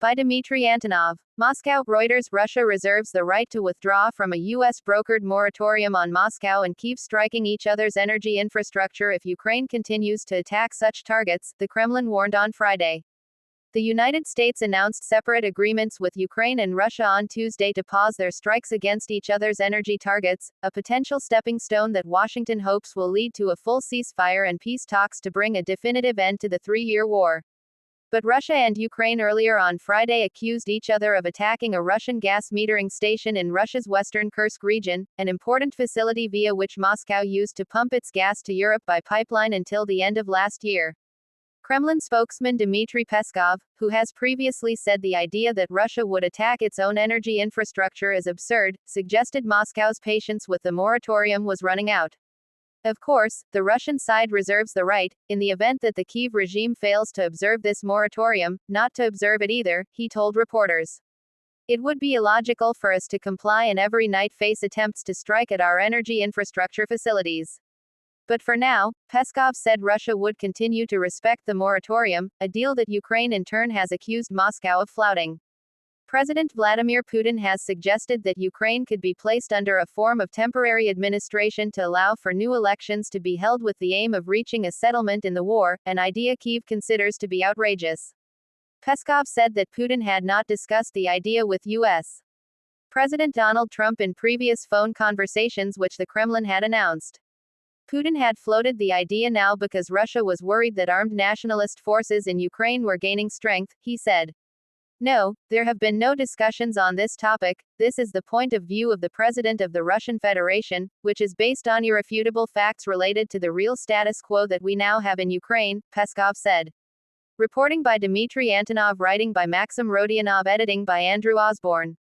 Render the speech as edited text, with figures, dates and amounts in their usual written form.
By Dmitry Antonov. Moscow. Reuters. Russia reserves the right to withdraw from a U.S.-brokered moratorium on Moscow and Kyiv striking each other's energy infrastructure if Ukraine continues to attack such targets, the Kremlin warned on Friday. The United States announced separate agreements with Ukraine and Russia on Tuesday to pause their strikes against each other's energy targets, a potential stepping stone that Washington hopes will lead to a full ceasefire and peace talks to bring a definitive end to the three-year war. But Russia and Ukraine earlier on Friday accused each other of attacking a Russian gas metering station in Russia's western Kursk region, an important facility via which Moscow used to pump its gas to Europe by pipeline until the end of last year. Kremlin spokesman Dmitry Peskov, who has previously said the idea that Russia would attack its own energy infrastructure is absurd, suggested Moscow's patience with the moratorium was running out. Of course, the Russian side reserves the right, in the event that the Kyiv regime fails to observe this moratorium, not to observe it either, he told reporters. It would be illogical for us to comply and every night face attempts to strike at our energy infrastructure facilities. But for now, Peskov said Russia would continue to respect the moratorium, a deal that Ukraine in turn has accused Moscow of flouting. President Vladimir Putin has suggested that Ukraine could be placed under a form of temporary administration to allow for new elections to be held with the aim of reaching a settlement in the war, an idea Kyiv considers to be outrageous. Peskov said that Putin had not discussed the idea with U.S. President Donald Trump in previous phone conversations which the Kremlin had announced. Putin had floated the idea now because Russia was worried that armed nationalist forces in Ukraine were gaining strength, he said. No, there have been no discussions on this topic. This is the point of view of the President of the Russian Federation, which is based on irrefutable facts related to the real status quo that we now have in Ukraine, Peskov said. Reporting by Dmitry Antonov, writing by Maxim Rodionov, editing by Andrew Osborne.